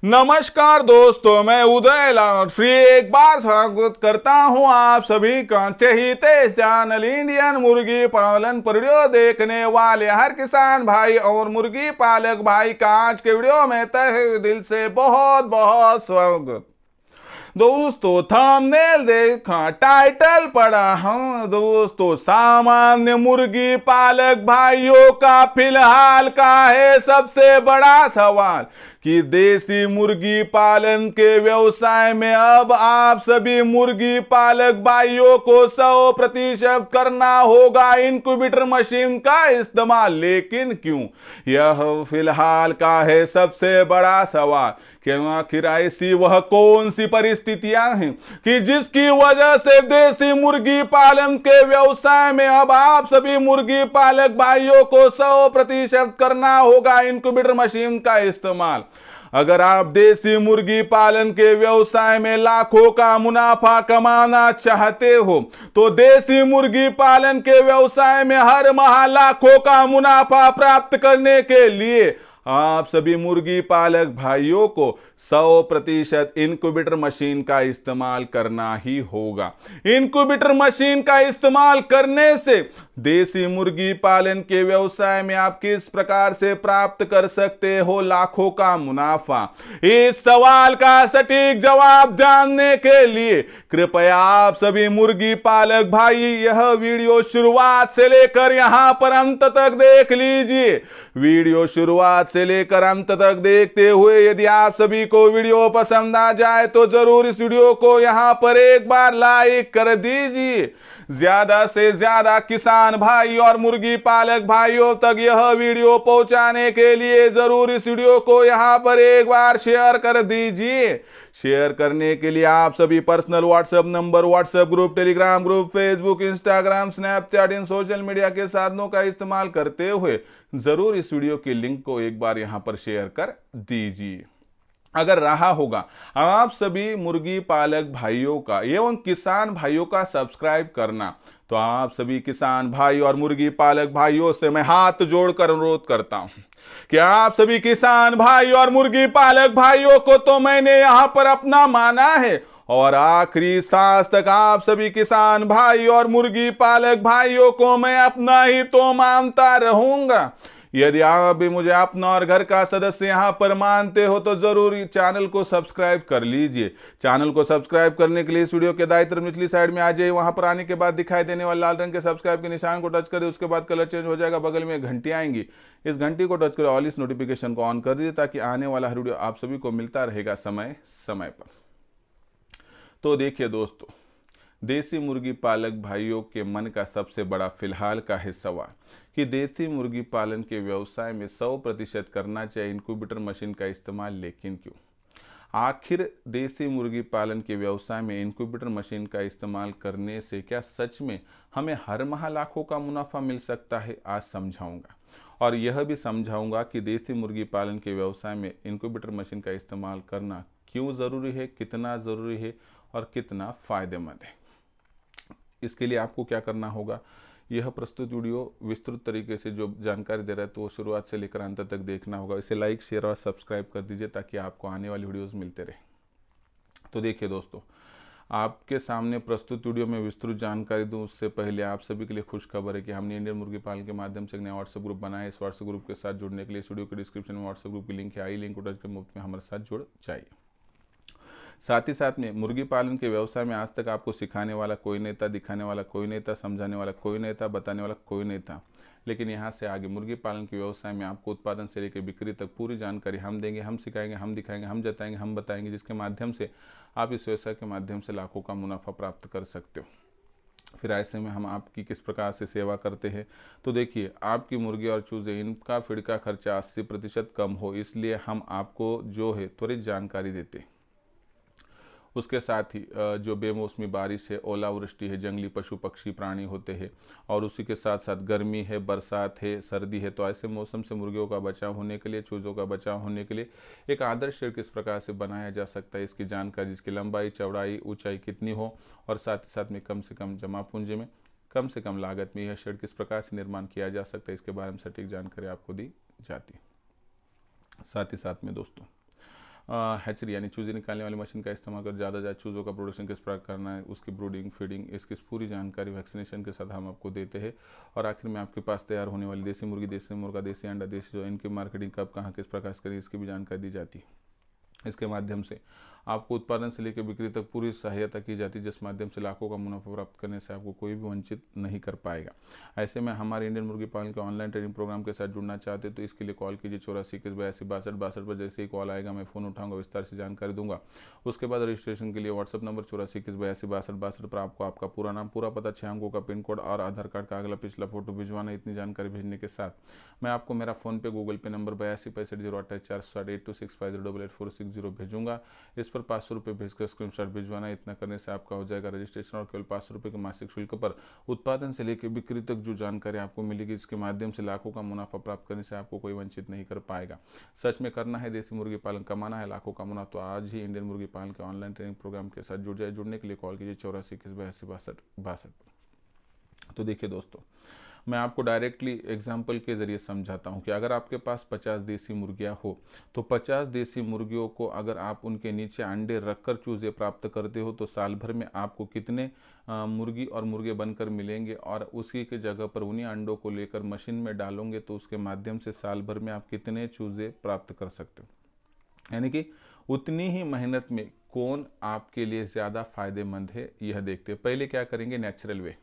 नमस्कार दोस्तों, मैं उदय लाल फ्री एक बार स्वागत करता हूं आप सभी का चहीते चैनल इंडियन मुर्गी पालन पर वीडियो देखने वाले हर किसान भाई और मुर्गी पालक भाई का आज के वीडियो में तहे दिल से बहुत बहुत स्वागत। दोस्तों थंबनेल देखा, टाइटल पढ़ा, हाँ दोस्तों, सामान्य मुर्गी पालक भाइयों का फिलहाल का है सबसे बड़ा सवाल कि देसी मुर्गी पालन के व्यवसाय में अब आप सभी मुर्गी पालक भाइयों को 100% करना होगा इंक्यूबेटर मशीन का इस्तेमाल। लेकिन क्यों? यह फिलहाल का है सबसे बड़ा सवाल कि आखिर ऐसी वह कौन सी परिस्थितियां हैं कि जिसकी वजह से देसी मुर्गी पालन के व्यवसाय में अब आप सभी मुर्गी पालक भाइयों को 100% करना होगा इंक्यूबेटर मशीन का इस्तेमाल। अगर आप देसी मुर्गी पालन के व्यवसाय में लाखों का मुनाफा कमाना चाहते हो तो देसी मुर्गी पालन के व्यवसाय में हर माह लाखों का मुनाफा प्राप्त करने के लिए आप सभी मुर्गी पालक भाइयों को 100% इंक्यूबेटर मशीन का इस्तेमाल करना ही होगा। इंक्यूबेटर मशीन का इस्तेमाल करने से देसी मुर्गी पालन के व्यवसाय में आप किस प्रकार से प्राप्त कर सकते हो लाखों का मुनाफा। इस सवाल का सटीक जवाब जानने के लिए कृपया आप सभी मुर्गी पालक भाई यह वीडियो शुरुआत से लेकर यहां पर अंत तक देख लीजिए। वीडियो शुरुआत से लेकर अंत तक देखते हुए यदि आप सभी को वीडियो पसंद आ जाए तो जरूर इस वीडियो को यहां पर एक बार लाइक कर दीजिए। ज्यादा से ज्यादा किसान भाई और मुर्गी पालक भाइयों तक यह वीडियो पहुंचाने के लिए जरूर इस वीडियो को यहां पर एक बार शेयर कर दीजिए। शेयर करने के लिए आप सभी personal WhatsApp number, WhatsApp group, Telegram group, Facebook, Instagram, Snapchat इन सोशल मीडिया के साधनों का इस्तेमाल करते हुए जरूर इस वीडियो की लिंक को एक बार यहां पर शेयर कर दीजिए। अगर रहा होगा आप सभी मुर्गी पालक भाइयों का एवं किसान भाइयों का सब्सक्राइब करना, तो आप सभी किसान भाई और मुर्गी पालक भाइयों से मैं हाथ जोड़कर अनुरोध करता हूं कि आप सभी किसान भाई और मुर्गी पालक भाइयों को तो मैंने यहां पर अपना माना है और आखिरी सांस तक आप सभी किसान भाई और मुर्गी पालक भाइयों को मैं अपना ही तो मानता रहूंगा। यदि आप भी मुझे अपना और घर का सदस्य यहां पर मानते हो तो जरूर चैनल को सब्सक्राइब कर लीजिए। चैनल को सब्सक्राइब करने के लिए इस वीडियो के दाईं तरफ निचली साइड में आ जाइए। वहां पर आने के बाद दिखाई देने वाले लाल रंग के सब्सक्राइब के निशान को टच करें, उसके बाद कलर चेंज हो जाएगा, बगल में घंटी आएंगी, इस घंटी को टच करें, ऑल इस नोटिफिकेशन को ऑन कर दीजिए ताकि आने वाला हर वीडियो आप सभी को मिलता रहेगा समय समय पर। तो देखिए दोस्तों, देसी मुर्गी पालक भाइयों के मन का सबसे बड़ा फिलहाल का है सवाल कि देसी मुर्गी पालन के व्यवसाय में 100% करना चाहिए इंक्यूबेटर मशीन का इस्तेमाल, लेकिन क्यों? आखिर देसी मुर्गी पालन के व्यवसाय में इंक्यूबेटर मशीन का इस्तेमाल करने से क्या सच में हमें हर माह लाखों का मुनाफा मिल सकता है? आज समझाऊंगा और यह भी समझाऊंगा कि देसी मुर्गी पालन के व्यवसाय में इंक्यूबेटर मशीन का इस्तेमाल करना क्यों ज़रूरी है, कितना ज़रूरी है और कितना फ़ायदेमंद है। इसके लिए आपको क्या करना होगा, यह प्रस्तुत वीडियो विस्तृत तरीके से जो जानकारी दे रहा है तो वो शुरुआत से लेकर अंत तक देखना होगा। इसे लाइक, शेयर और सब्सक्राइब कर दीजिए ताकि आपको आने वाली वीडियोस मिलते रहे। तो देखिए दोस्तों, आपके सामने प्रस्तुत वीडियो में विस्तृत जानकारी दूं उससे पहले आप सभी के लिए खुशखबर है कि हमने इंडियन मुर्गी पालन के माध्यम से एक नया व्हाट्सएप ग्रुप बनाया है। इस व्हाट्सएप ग्रुप के साथ जुड़ने के लिए इस वीडियो के डिस्क्रिप्शन में व्हाट्सएप ग्रुप की लिंक है, आई लिंक को टच कर मुफ्त में हमारे साथ जुड़ जाइए। साथ ही साथ में मुर्गी पालन के व्यवसाय में आज तक आपको सिखाने वाला कोई नहीं था, दिखाने वाला कोई नहीं था, समझाने वाला कोई नहीं था, बताने वाला कोई नहीं था। लेकिन यहाँ से आगे मुर्गी पालन के व्यवसाय में आपको उत्पादन से लेकर बिक्री तक पूरी जानकारी हम देंगे, हम सिखाएंगे, हम दिखाएंगे, हम जताएंगे, हम बताएंगे, जिसके माध्यम से आप इस व्यवसाय के माध्यम से लाखों का मुनाफा प्राप्त कर सकते हो। फिर ऐसे में हम आपकी किस प्रकार से सेवा करते हैं, तो देखिए, आपकी मुर्गी और चूजे इनका फीड का खर्चा 80% कम हो, इसलिए हम आपको जो है त्वरित जानकारी देते हैं। उसके साथ ही जो बेमौसमी बारिश है, ओलावृष्टि है, जंगली पशु पक्षी प्राणी होते हैं और उसी के साथ साथ गर्मी है, बरसात है, सर्दी है, तो ऐसे मौसम से मुर्गियों का बचाव होने के लिए, चूज़ों का बचाव होने के लिए एक आदर्श शेड किस प्रकार से बनाया जा सकता है, इसकी जानकारी, जिसकी लंबाई, चौड़ाई, ऊंचाई कितनी हो और साथ ही साथ में कम से कम जमा पूंजी में, कम से कम लागत में यह शेड किस प्रकार से निर्माण किया जा सकता है, इसके बारे में सटीक जानकारी आपको दी जाती है। साथ ही साथ में दोस्तों, हैचरी यानी चूजे निकालने वाली मशीन का इस्तेमाल कर ज़्यादा ज़्यादा चूज़ों का प्रोडक्शन किस प्रकार करना है, उसकी ब्रूडिंग, फीडिंग, इसकी पूरी जानकारी वैक्सीनेशन के साथ हम आपको देते हैं। और आखिर में आपके पास तैयार होने वाली देसी मुर्गी, देसी मुर्गा, देसी अंडा, देसी जो इनकी मार्केटिंग कब कहाँ किस प्रकार से करें, इसकी भी जानकारी दी जाती है। इसके माध्यम से आपको उत्पादन से लेकर बिक्री तक पूरी सहायता की जाती है, जिस माध्यम से लाखों का मुनाफा प्राप्त करने से आपको कोई भी वंचित नहीं कर पाएगा। ऐसे में हमारे इंडियन मुर्गी पालन के ऑनलाइन ट्रेनिंग प्रोग्राम के साथ जुड़ना चाहते हैं तो इसके लिए कॉल कीजिए 84 पर। जैसे ही कॉल आएगा मैं फ़ोन उठाऊंगा, विस्तार से जानकारी दूंगा। उसके बाद रजिस्ट्रेशन के लिए व्हाट्सअप नंबर 84 पर आपको आपका पूरा नाम, पूरा पता, 6 अंकों का पिन कोड और आधार कार्ड का अगला पिछला फोटो भिजवाना। इतनी जानकारी भेजने के साथ मैं आपको मेरा फ़ोन पे, गूगल पे नंबर 82650846508846 भेजूंगा। इस पर 500 रुपये भेजकर स्क्रीनशॉट भिजवाना। इतना करने से आपका हो जाएगा रजिस्ट्रेशन और केवल 500 रुपये के मासिक शुल्क पर उत्पादन से लेकर बिक्री तक जो जानकारी आपको मिलेगी, इसके माध्यम से लाखों का मुनाफा प्राप्त करने से आपको कोई वंचित नहीं कर पाएगा। सच में करना है देसी मुर्गी पालन, कमाना है लाखों का मुनाफा, तो आज ही इंडियन मुर्गी पालन के ऑनलाइन ट्रेनिंग प्रोग्राम के साथ जुड़ जाए। जुड़ने के लिए कॉल कीजिए 84 तो देखिए दोस्तों, मैं आपको डायरेक्टली एग्जाम्पल के ज़रिए समझाता हूं कि अगर आपके पास 50 देसी मुर्गियां हो तो 50 देसी मुर्गियों को अगर आप उनके नीचे अंडे रखकर चूज़े प्राप्त करते हो तो साल भर में आपको कितने मुर्गी और मुर्गे बनकर मिलेंगे, और उसी के जगह पर उन्हीं अंडों को लेकर मशीन में डालोगे तो उसके माध्यम से साल भर में आप कितने चूज़े प्राप्त कर सकते हो। यानी कि उतनी ही मेहनत में कौन आपके लिए ज़्यादा फायदेमंद है, यह देखते हैं। पहले क्या करेंगे, नेचुरल वे,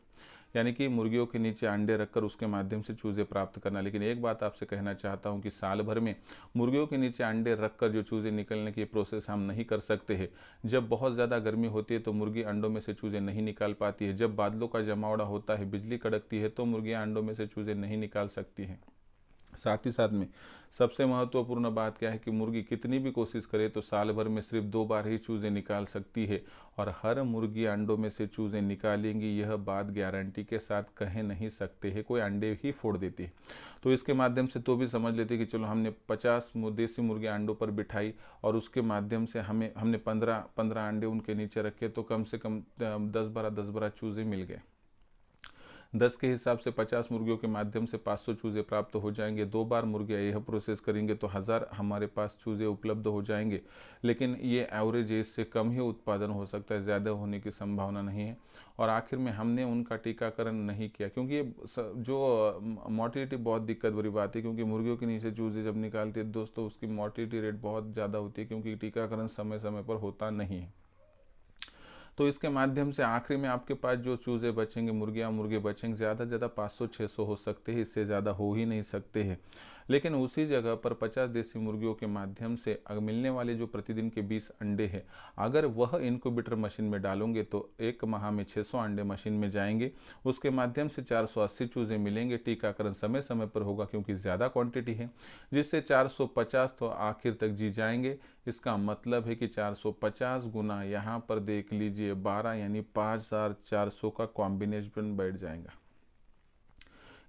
यानी कि मुर्गियों के नीचे अंडे रखकर उसके माध्यम से चूज़े प्राप्त करना। लेकिन एक बात आपसे कहना चाहता हूं कि साल भर में मुर्गियों के नीचे अंडे रखकर जो चूज़े निकलने की प्रोसेस हम नहीं कर सकते हैं। जब बहुत ज़्यादा गर्मी होती है तो मुर्गी अंडों में से चूज़े नहीं निकाल पाती है। जब बादलों का जमावड़ा होता है, बिजली कड़कती है, तो मुर्गियाँ अंडों में से चूज़े नहीं निकाल सकती हैं। साथ ही साथ में सबसे महत्वपूर्ण बात क्या है कि मुर्गी कितनी भी कोशिश करे तो साल भर में सिर्फ 2 बार ही चूज़े निकाल सकती है, और हर मुर्गी अंडों में से चूज़े निकालेंगी, यह बात गारंटी के साथ कह नहीं सकते हैं, कोई अंडे ही फोड़ देती है। तो इसके माध्यम से तो भी समझ लेते कि चलो हमने 50 देसी मुर्गी अंडों पर बिठाई और उसके माध्यम से हमने 15 अंडे उनके नीचे रखे, तो कम से कम 10-12 चूज़े मिल गए। 10 के हिसाब से 50 मुर्गियों के माध्यम से 500 चूज़े प्राप्त हो जाएंगे। 2 बार मुर्गियाँ यह प्रोसेस करेंगे तो 1000 हमारे पास चूज़े उपलब्ध हो जाएंगे। लेकिन ये एवरेज है, इससे कम ही उत्पादन हो सकता है, ज़्यादा होने की संभावना नहीं है। और आखिर में हमने उनका टीकाकरण नहीं किया, क्योंकि जो मोर्टिलिटी बहुत दिक्कत भरी बात है, क्योंकि मुर्गियों के नीचे चूज़े जब निकालते हैं दोस्तों, उसकी मोर्टिलिटी रेट बहुत ज़्यादा होती है, क्योंकि टीकाकरण समय समय पर होता नहीं है। तो इसके माध्यम से आखिरी में आपके पास जो चूज़े बचेंगे, मुर्गियाँ मुर्गे बचेंगे, ज़्यादा से ज़्यादा 500-600 हो सकते हैं, इससे ज़्यादा हो ही नहीं सकते हैं। लेकिन उसी जगह पर 50 देसी मुर्गियों के माध्यम से मिलने वाले जो प्रतिदिन के 20 अंडे हैं, अगर वह इनक्यूबेटर मशीन में डालोगे तो 1 माह में 600 अंडे मशीन में जाएंगे। उसके माध्यम से 480 चूज़े मिलेंगे। टीकाकरण समय समय पर होगा क्योंकि ज़्यादा क्वांटिटी है, जिससे 450 तो आखिर तक जी जाएंगे। इसका मतलब है कि 450 गुना यहाँ पर देख लीजिए 12 यानी 5400 का कॉम्बिनेशन बैठ जाएगा।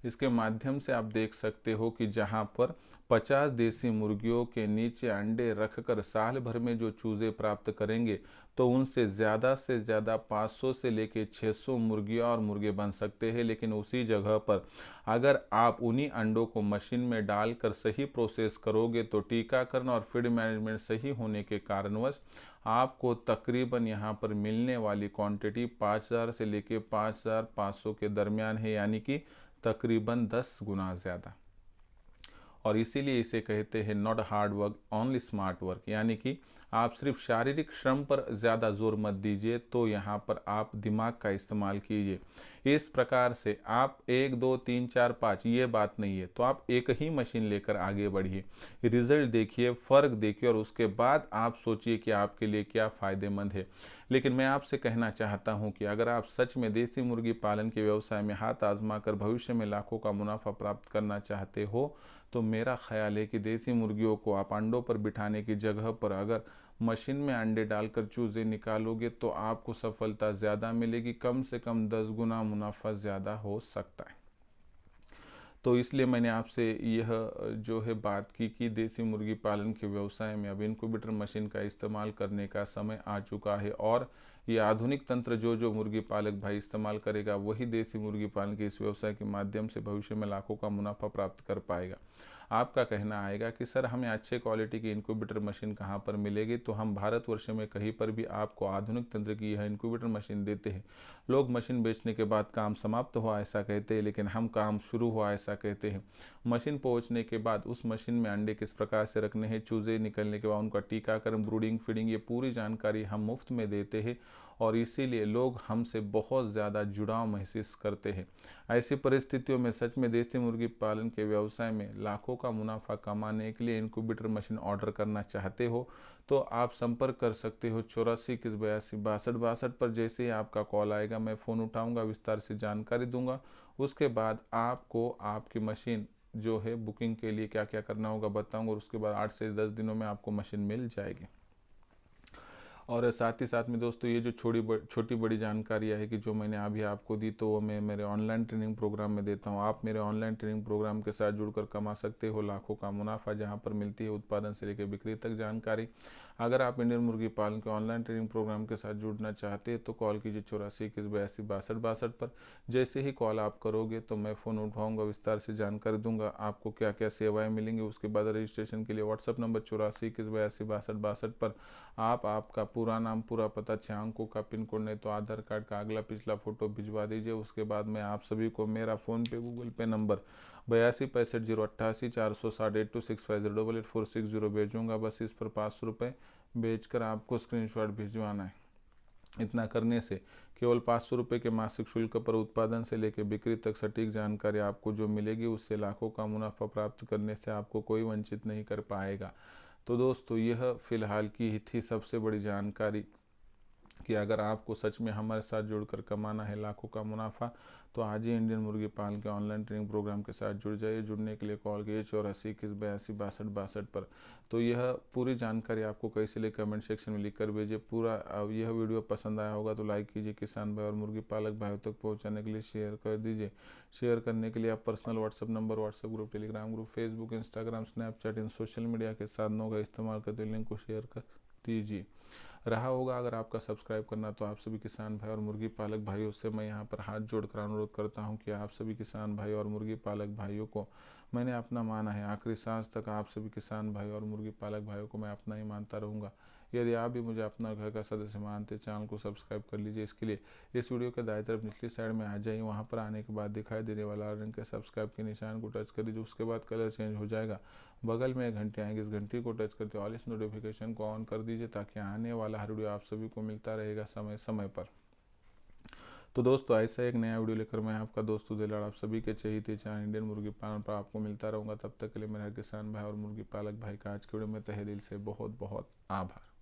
इसके माध्यम से आप देख सकते हो कि जहां पर 50 देसी मुर्गियों के नीचे अंडे रखकर साल भर में जो चूज़े प्राप्त करेंगे तो उनसे ज़्यादा से ज़्यादा 500 से लेके 600 मुर्गियाँ और मुर्गे बन सकते हैं। लेकिन उसी जगह पर अगर आप उन्हीं अंडों को मशीन में डालकर सही प्रोसेस करोगे तो टीकाकरण और फीड मैनेजमेंट सही होने के कारणवश आपको तकरीबन यहाँ पर मिलने वाली क्वांटिटी 5000 से लेके 5500 के दरमियान है, यानी कि तकरीबन 10 गुना ज़्यादा। और इसीलिए इसे कहते हैं not hard work only smart work, यानी कि आप सिर्फ शारीरिक श्रम पर ज़्यादा जोर मत दीजिए, तो यहाँ पर आप दिमाग का इस्तेमाल कीजिए। इस प्रकार से आप 1 2 3 4 5 ये बात नहीं है, तो आप एक ही मशीन लेकर आगे बढ़िए, रिजल्ट देखिए, फ़र्क देखिए, और उसके बाद आप सोचिए कि आपके लिए क्या फ़ायदेमंद है। लेकिन मैं आपसे कहना चाहता हूं कि अगर आप सच में देसी मुर्गी पालन के व्यवसाय में हाथ आजमा कर भविष्य में लाखों का मुनाफा प्राप्त करना चाहते हो तो मेरा ख्याल है कि देसी मुर्गियों को आप अंडों पर बिठाने की जगह पर अगर मशीन में अंडे डालकर चूज़े निकालोगे तो आपको सफलता ज़्यादा मिलेगी, कम से कम 10 गुना मुनाफा ज़्यादा हो सकता है। तो इसलिए मैंने आपसे यह जो है बात की कि देसी मुर्गी पालन के व्यवसाय में अब इनक्यूबेटर मशीन का इस्तेमाल करने का समय आ चुका है, और ये आधुनिक तंत्र जो मुर्गी पालक भाई इस्तेमाल करेगा वही देसी मुर्गी पालन के इस व्यवसाय के माध्यम से भविष्य में लाखों का मुनाफा प्राप्त कर पाएगा। आपका कहना आएगा कि सर हमें अच्छे क्वालिटी की इंक्यूबेटर मशीन कहाँ पर मिलेगी, तो हम भारतवर्ष में कहीं पर भी आपको आधुनिक तंत्र की यह इंक्यूबेटर मशीन देते हैं। लोग मशीन बेचने के बाद काम समाप्त हुआ ऐसा कहते हैं, लेकिन हम काम शुरू हुआ ऐसा कहते हैं। मशीन पहुंचने के बाद उस मशीन में अंडे किस प्रकार से रखने हैं, चूजे निकलने के बाद उनका टीकाकरण, ब्रूडिंग, फीडिंग, ये पूरी जानकारी हम मुफ्त में देते हैं और इसीलिए लोग हमसे बहुत ज़्यादा जुड़ाव महसूस करते हैं। ऐसी परिस्थितियों में सच में देसी मुर्गी पालन के व्यवसाय में लाखों का मुनाफा कमाने के लिए इंक्यूबेटर मशीन ऑर्डर करना चाहते हो तो आप संपर्क कर सकते हो 84 21 82 62 पर। जैसे ही आपका कॉल आएगा मैं फ़ोन उठाऊंगा, विस्तार से जानकारी दूंगा। उसके बाद आपको आपकी मशीन जो है बुकिंग के लिए क्या क्या करना होगा बताऊंगा और उसके बाद 8 से 10 दिनों में आपको मशीन मिल जाएगी। और साथ ही साथ में दोस्तों ये जो छोटी बड़ी जानकारियाँ है कि जो मैंने अभी आपको दी, तो वो मैं मेरे ऑनलाइन ट्रेनिंग प्रोग्राम में देता हूँ। आप मेरे ऑनलाइन ट्रेनिंग प्रोग्राम के साथ जुड़कर कमा सकते हो लाखों का मुनाफा, जहाँ पर मिलती है उत्पादन से लेकर बिक्री तक जानकारी। अगर आप इंडियन मुर्गी पालन के ऑनलाइन ट्रेनिंग प्रोग्राम के साथ जुड़ना चाहते हैं तो कॉल कीजिए 84 21 82 62 पर। जैसे ही कॉल आप करोगे तो मैं फ़ोन उठाऊँगा, विस्तार से जानकारी दूंगा आपको क्या क्या सेवाएँ मिलेंगी। उसके बाद रजिस्ट्रेशन के लिए व्हाट्सअप नंबर 84 21 82 62 पर आप आपका पूरा नाम, पूरा पता, 6 अंकों का पिन कोड, नहीं तो आधार कार्ड का अगला पिछला फोटो भिजवा दीजिए। उसके बाद मैं आप सभी को मेरा फ़ोन पे, गूगल पे नंबर 82 65 088 460 6508846 भेजूँगा। बस इस पर 500 रुपये भेजकर आपको स्क्रीनशॉट भिजवाना है। इतना करने से केवल 500 रुपये के मासिक शुल्क पर उत्पादन से लेकर बिक्री तक सटीक जानकारी आपको जो मिलेगी, उससे लाखों का मुनाफा प्राप्त करने से आपको कोई वंचित नहीं कर पाएगा। तो दोस्तों यह फिलहाल की ही थी सबसे बड़ी जानकारी कि अगर आपको सच में हमारे साथ जुड़कर कमाना है लाखों का मुनाफा तो आज ही इंडियन मुर्गी पालन के ऑनलाइन ट्रेनिंग प्रोग्राम के साथ जुड़ जाइए। जुड़ने के लिए कॉल कीजिए 84 21 82 62 पर। तो यह पूरी जानकारी आपको कैसे लिए कमेंट सेक्शन में लिख कर भेजिए। पूरा यह वीडियो पसंद आया होगा तो लाइक कीजिए। किसान भाई और मुर्गी पालक भाइयों तक पहुँचाने के लिए शेयर कर दीजिए। शेयर करने के लिए आप personal WhatsApp number, WhatsApp group, Telegram group, Facebook, Instagram, Snapchat, इन सोशल मीडिया के साधनों का इस्तेमाल करते लिंक को शेयर कर दीजिए। रहा होगा अगर आपका सब्सक्राइब करना, तो आप सभी किसान भाई और मुर्गी पालक भाइयों से मैं यहाँ पर हाथ जोड़कर अनुरोध करता हूँ कि आप सभी किसान भाई और मुर्गी पालक भाइयों को मैंने अपना माना है। आखिरी सांस तक आप सभी किसान भाई और मुर्गी पालक भाइयों को मैं अपना ही मानता रहूँगा। यदि आप भी मुझे अपना घर का सदस्य मानते, चैनल को सब्सक्राइब कर लीजिए। इसके लिए इस वीडियो के दाईं तरफ निचली साइड में आ जाइए। वहाँ पर आने के बाद दिखाई देने वाला रंग के सब्सक्राइब के निशान को टच कर दीजिए। उसके बाद कलर चेंज हो जाएगा। बगल में एक घंटी आएगी, इस घंटी को टच करते ऑल इस नोटिफिकेशन को ऑन कर दीजिए ताकि आने वाला हर वीडियो आप सभी को मिलता रहेगा समय समय पर। तो दोस्तों ऐसा एक नया वीडियो लेकर मैं आपका दोस्त उदयलाल आप सभी के चहेते चैनल इंडियन मुर्गी पालन पर आपको मिलता रहूँगा। तब तक के लिए मेरा किसान भाई और मुर्गी पालक भाई का आज के वीडियो में तहे दिल से बहुत बहुत आभार।